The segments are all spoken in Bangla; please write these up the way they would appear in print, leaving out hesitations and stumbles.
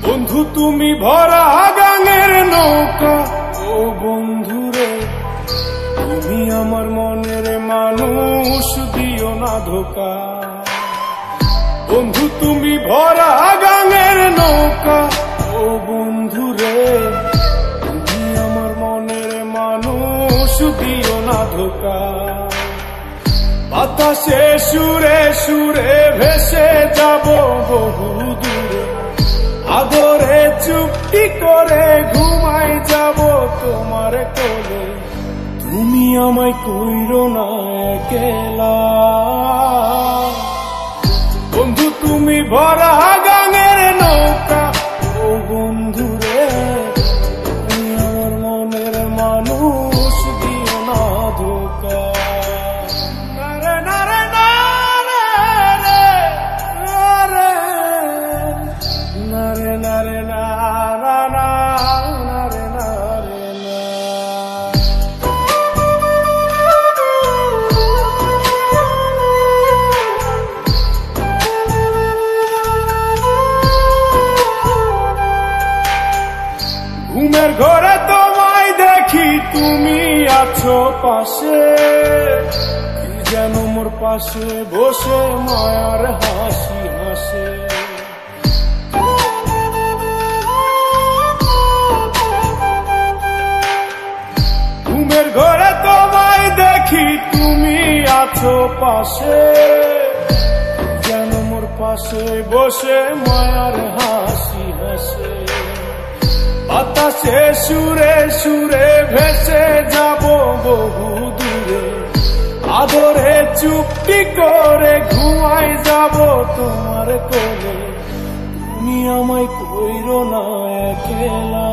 বন্ধু তুমি ভরা গাঙের নৌকা, ও বন্ধুরে তুমি আমার মনের মানুষ, দিও না ধোকা। বন্ধু তুমি ভরা গাঙের নৌকা, ও বন্ধুরে তুমি আমার মনের মানুষ, দিও না ধোকা। বাতাসে সুরে সুরে ভেসে যাব বহু দূরে, আদরে চুপটি করে ঘুমাই যাব তোমার কোলে। তুমি আমায় কইরো না একলা, বন্ধু তুমি ভরা গাঙের নৌকা, ও বন্ধুরে তুমি আমার মনের মানুষ, দিও না ধোকা। ঘুমের ঘরে তোমায় দেখি তুমি আছো পাশে, কি যেন মোর পাশে বসে মায়ার হাসি হাসে। ঘুমের ঘরে তোমায় দেখি তুমি আছো পাশে, যেন মোর পাশে বসে মায়ার হাসি হাসে। বাতাসে সুরে সুরে ভেসে যাব বহু দূরে, আদরে চুপটি করে ঘুমাই যাব তোমার কোলে। তুমি আমায় কইরো না একলা,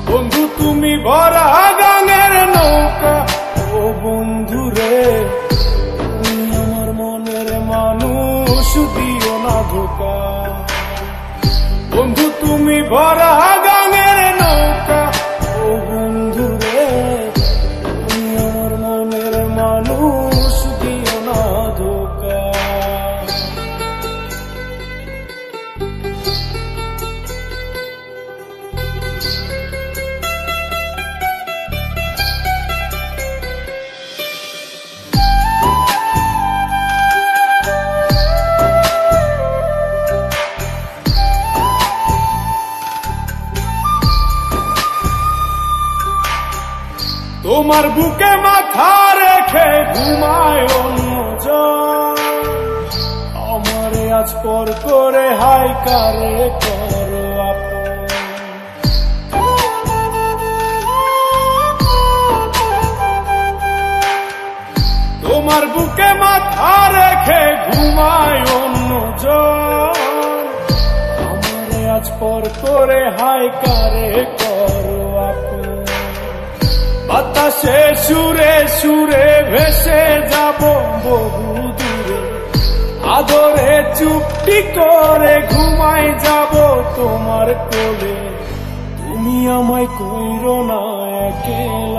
বন্ধু তুমি ভরা গাঙের নৌকা, ও বন্ধুরে তুমি আমার মনের মানুষ, দিও না ধোকা। বন্ধু তুমি ভরা গাঙের নৌকা, ও বন্ধুরে তুমি আমার মনের মানুষ, দিও না ধোকা। তোমার বুকে মাথা রেখে ঘুমায় অন্যজন, আমারে আজ পর করে হাই কারে করো আপন। তোমার বুকে মাথা রেখে ঘুমায় অন্যজন, আমারে আজ পর করে হাই কারে করো আপন। বাতাসে সুরে সুরে ভেসে যাব বহু দূরে, আদরে চুপটি করে ঘুমাই যাব তোমার কোলে। তুমি আমায় কইরো না একলা,